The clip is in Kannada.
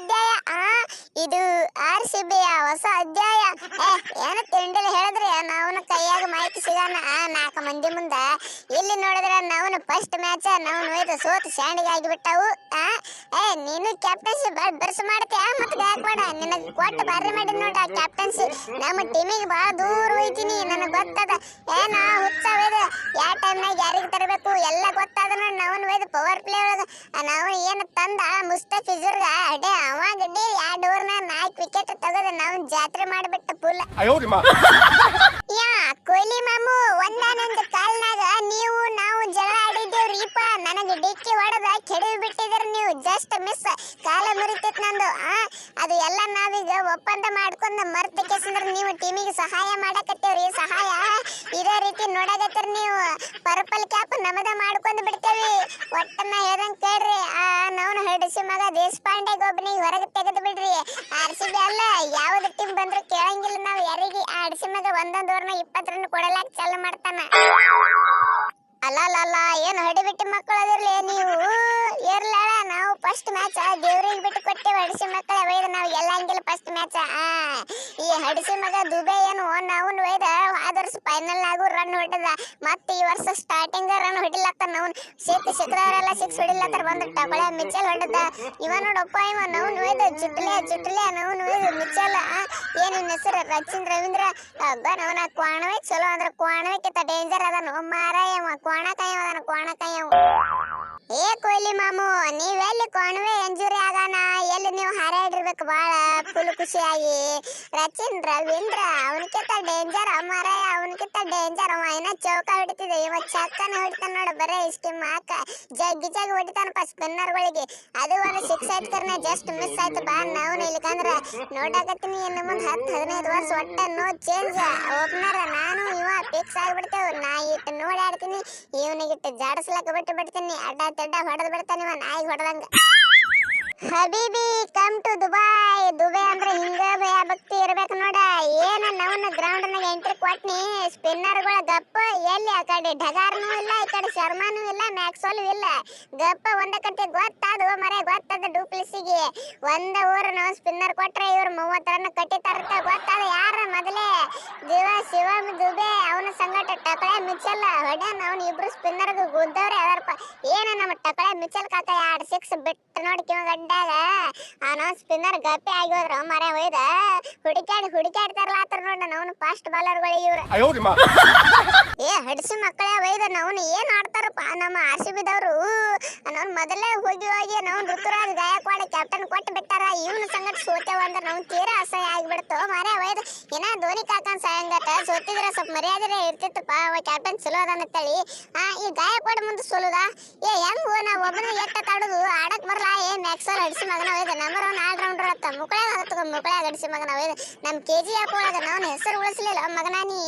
ಅಧ್ಯಾಯ. ಇದು RCBಯ ಹೊಸ ಅಧ್ಯಾಯ. ಏನು ತಿಂಡಿಲಿ ಹೇಳಿದ್ರೆ ನಾವನ ಕೈಯಾಗ ಮೈಕ್ ಸಿಗೋಣ 4 ಮಂದಿ ಮುಂದ. ಇಲ್ಲಿ ನೋಡಿದ್ರೆ ನಾವನ ಫಸ್ಟ್ ಮ್ಯಾಚ್ ನಾವು ಒಯ್ದು ಸೋತು ಸ್ಯಾಂಡಿಗೆ ಆಗಿಬಿಟ್ಟವು. ನೀನು ಕ್ಯಾಪ್ಟನ್ಸಿ ಬರ್ಸ್ ಮಾಡ್ತೀಯ ಮತ್ತೆ ಗಾಯಕ್ವಾಡ ನಿನಗೆ ಕೊಟ್ಟು ಬಾರಿ ಮಾಡಿ ನೋಡ ಕ್ಯಾಪ್ಟನ್ಸಿ. ನಮ್ಮ ಟೀಮಿಗೆ ಭಾಳ ದೂರ ಹೋಯ್ತೀನಿ ನನಗೆ ಗೊತ್ತದ. ನಾ ಹುಚ್ಚವೇದ ಯಾವ ಟೈಮ್ನಾಗ ಯಾರಿಗೆ ತರಬೇಕು ಎಲ್ಲ ಗೊತ್ತಾದ ನೋಡಿ. ನಾವನ್ ಒಯ್ದು ಪವರ್ ಪ್ಲೇ ಒಳಗೆ ನಾವು ಏನು ತಂದ ಮುಸ್ತಫಿಜುರ್ಗ ಅಡೆ ಅವ ಗಡ್ಡಿ 2 ಓವರ್ನ 4 ವಿಕೆಟ್ ತೆಗೆದು ನಾವು ಜಾತ್ರೆ ಮಾಡಿಬಿಟ್ಟ ಫುಲ್. ಯಾ ಕೊಹ್ಲಿ ಮಾಮು ಒಂದಾನೊಂದು ಕಾಲ್ನಾಗ ನೀವು ನಾವು ಜಗಳ ಆಡಿದ್ದೇವ್ರೀಪ. ನನಗೆ ಡಿಕ್ಕಿ ಹೊಡೆದ ಕೆಡವಿ ಬಿಟ್ಟಿದ್ದೀರಿ ನೀವು. ಜಸ್ಟ್ ಮಿಸ್ ಕಾಲ ಮುರಿತೈತ್ ನಂದು. ಅದು ಎಲ್ಲ ನಾವೀಗ ಒಪ್ಪಂದ ಮಾಡ್ಕೊಂಡು ಮರ್ತ ಕೇಸಂದ್ರೆ ನೀವು ಟೀಮಿಗೆ ಸಹಾಯ ಮಾಡಕತ್ತೇವ್ರಿ. ಸಹಾಯ ಇದೇ ರೀತಿ ನೋಡಕತ್ತೀರಿ ನೀವು. ಪರ್ಪಲ್ ಕ್ಯಾಪ್ ನಮದ ಮಾಡ್ಕೊಂಡು ಬಿಡ್ತೇವಿ. ಒಟ್ಟನ್ನ ಹೇಳ್ದಂಗೆ ಕೇಳ್ರಿ. ನಾವು ಹಡಿಸಿ ಮಗ ದೇಶಪಾಂಡೆ ಒಬ್ಬನಿಗೆ ಹೊರಗೆ ತೆಗೆದು ಬಿಡ್ರಿ. RCB ಅಲ್ಲ ಯಾವ್ದು ಟೀಮ್ ಬಂದ್ರು ಕೇಳಂಗಿಲ್ಲ ನಾವು ಯಾರಿಗೆ. ಹಡಿಸಿ ಮಗ ಒಂದೊಂದು ಓವರ್ನ 20 ರನ್ ಕೊಡಲಾಕ ಚಾಲು ಮಾಡ್ತಾನ. ಅಲ್ಲ ಏನು ಹಡಿಬಿಟ್ಟು ಮಕ್ಕಳು ಅದಿರ್ಲಿ ನೀವು. ಇರ್ಲಾಳ ನಾವು ಫಸ್ಟ್ ಮ್ಯಾಚ್ ದೇವ್ರಿಗೆ ಬಿಟ್ಟು ಕೊಟ್ಟೇವೆ. ಹಡಿಸಿ ಮಕ್ಕಳ ಒಯ್ದ ನಾವು ಎಲ್ಲ ಹಂಗಿಲ್ಲ ಫಸ್ಟ್ ಮ್ಯಾಚ್. ಈ ಹಡಿಸಿ ಮಗ ದುಬೆ ಏನು ನಾವು ಒಯ್ದ ಆದ ವರ್ಷ ಫೈನಲ್ ಆಗು ರನ್ ಹೊಡೆದ. ಮತ್ತೆ ಈ ವರ್ಷ ಸ್ಟಾರ್ಟಿಂಗ್ ರನ್ ಹೊಡಿಲತ್ತ. ನಾವು ಸಿಕ್ಕದವರೆಲ್ಲ 6 ಹೊಡಿಲತ್ತಾರ. ಬಂದು ಟಬಳೆ ಮಿಚಲ್ ಹೊಡೆದ. ಇವ ನೋಡಪ್ಪ ಇವ ನಾವು ಒಯ್ದ ಜುಟ್ಲೆ ನಾವು ಒಯ್ದು ಮಿಚಲ್. ಏನು ಹೆಸರು ರಚಿನ್ ರವೀಂದ್ರ. ಅವನ ಕ್ವಾಣವೆ ಚಲೋ ಅಂದ್ರೆ ಕ್ವಾಣವೆಕ್ಕಿಂತ ಡೇಂಜರ್ ಅದನು ಮಾರಾಯ. ಕ್ವಾಣಕಾಯವ ಅದನ ಕ್ವಾಣಕಾಯವ. ಕೊಹ್ಲಿ ಮಾಮು ನೀವೆಲ್ಲಿ ಕ್ವಾಣವೆ ಎಂಜುರಿ ಆಗಾನ ಎಲ್ಲಿ ನೀವು ಹಾರಾಡಿರ್ಬೇಕು ಬಾಳ ಫುಲ್ ಖುಷಿಯಾಗಿ. ರಚಿನ್ ರವೀಂದ್ರ ಅವನಕ್ಕಿಂತ ಡೇಂಜರ್ ಮಾರಾಯ. ಅವನಕ್ಕಿಂತ ಡೇಂಜರ್. ಅವ ಏನ ಚೌಕ ಹೊಡಿತಿದ್ದೆ ಇವ ಚಕ್ಕನ ಹೊಡಿತಾನ ನೋಡ. ಬರೇ ಇಷ್ಟ ಮಾಕ ಜಗ್ಗಿ ಹೊಡಿತಾನಪ್ಪ ಸ್ಪಿನ್ನರ್ಗಳಿಗೆ. ಅದು ಒಂದು 6 ಆಯ್ತರ್ನ ಜಸ್ಟ್ ಮಿಸ್ ಆಯ್ತು. ಬಾ ನಾವು ಇಲ್ಲಿಕಂದ್ರ ನೋಡಕತ್ತೀನಿ ಇನ್ನು ಮುಂದೆ 10-15 ವರ್ಷ ಒಟ್ಟ ನೋ ಚೇಂಜ್. ಓಪನರ್ ನಾನು ಇವ ಫಿಕ್ಸ್ ಆಗಿಬಿಡ್ತೇವೆ. ನಾ ಇಟ್ಟು ನೋಡಿ ಆಡ್ತೀನಿ ಇವನಿಗಿಟ್ಟು ಜಾಡಿಸ್ಲಕ್ಕ ಬಿಡ್ತೀನಿ. ಅಡ್ಡ ತೆಡ್ಡ ಹೊಡೆದು ಬಿಡ್ತಾನೆ ಇವ ನಾಯಿಗೆ ಹೊಡೆದಂಗ. ಹಬೀಬಿ ಕಮ್ ಟು ದುಬೈ ಅಂದ್ರೆ ಹಿಂಗ ಭಯ ಭಕ್ತಿ ಇರ್ಬೇಕು ನೋಡ. ಏನ ನಾವು ಗ್ರೌಂಡ್ ನಾಗ ಎಂಟ್ರಿ ಕೊಟ್ನಿ ಸ್ಪಿನ್ನರ್ಗಳ ಗಪ್ಪ. ಎಲ್ಲಿ ಆ ಕಡೆ ಢಗಾರ್ನೂ ಇಲ್ಲ ಈ ಕಡೆ ಶರ್ಮಾನೂ ಇಲ್ಲ ಮ್ಯಾಕ್ಸ್ವೆಲ್ ಇಲ್ಲ. ಗಪ್ಪ ಒಂದ ಕಟ್ಟಿ ಗೊತ್ತಾದು ಮರೆ ಗೊತ್ತಾದ ಡೂಪ್ಲಿಸಿಗೆ. ಒಂದ ಓವರ್ ನಾವು ಸ್ಪಿನ್ನರ್ ಕೊಟ್ರೆ ಇವ್ರು 30 ರನ್ ಕಟ್ಟಿತಾರ ಗೊತ್ತಾದ. ಯಾರ ಮೊದಲೇ ಶಿವಮ್ ದುಬೆ ಅವನ ಸಂಗಟ ಟಕಳೆ ಮಿಚಲ್ ಹೊಡ್ಯಾನ. ಅವ್ನು ಇಬ್ರು ಸ್ಪಿನ್ನರ್ಗೆ ಗುದ್ದವ್ರೆ ಅದಾರಪ್ಪ. ಏನ ನಮ್ಮ ಟಕಳೆ ಮಿಚಲ್ ಕಾಕ 2 6 ಬಿಟ್ಟು ನೋಡಿ ಕಿವ ಗಡ್ಡಾಗ ನಾವು ಸ್ಪಿನ್ನರ್ ಗಪ್ಪೆ ಆಗಿ ಹೋದ್ರ ಮರೆ ಒಯ್ದ ಹುಡುಕಾಡ್ತಾರಲ್ಲ ಆತರ ನೋಡ. ನಾವು ಫಾಸ್ಟ್ ಬಾಲರ್ಗಳು ಇವ್ರು. ಹಡಿಸಿ ಮಕ್ಕಳೇ ಒಯ್ದ ನಾವು ಏನ್ ಆಡ್ತಾರಪ್ಪ ನಮ್ಮ RCB ದವರು. ನಾವು ಮೊದಲೇ ಹೋಗಿ ನಾವು ಋತುರಾಜ್ ಗಾಯಕ್ವಾಡ ಕ್ಯಾಪ್ಟನ್ ಕೊಟ್ಟು ಬಿಟ್ಟಾರ. ಇವನು ಸಂಗಟ ಸೋತೇವ ಅಂದ್ರೆ ನಾವು ತೀರಾ ಅಸಹ್ಯ ಆಗಿಬಿಡ್ತು ಮರೆ ಒಯ್ದ. ಏನ ಧೋನಿ ಕಾಕನ್ ಸಾಯಂಗಟ ಸೋತಿದ್ರೆ ಸ್ವಲ್ಪ ಮರ್ಯಾದೆ ಇರ್ತಿತ್ತಪ್ಪ. ಅವ ಕ್ಯಾಪ್ಟನ್ ಚಲೋ ಅದಂತೇಳಿ. ಈ ಗಾಯಕ್ವಾಡ ಮುಂದೆ ಸೋಲುದ ಹೆಂಗ್ ನಾವು ಒಬ್ಬನ ಎಟ್ಟ ಆಡುದು ಆಡಕ್ ಬರಲ್ಲ. ಮ್ಯಾಕ್ಸ್ವೆಲ್ ಹಡಿಸಿ ಮಗನ ಒಯ್ದ ನಂಬರ್ 1 ಆಲ್ರೌಂಡರ್ ಅತ್ತ. ಮುಕ್ಕಳಾಗ ಹಡಿಸಿ ಮಗನ ಒಯ್ದ. ನಮ್ಮ KGF ಒಳಗ ನಾವು ಹೆಸರು ಉಳಿಸ್ಲಿಲ್ಲ ಮಗನ ನೀ.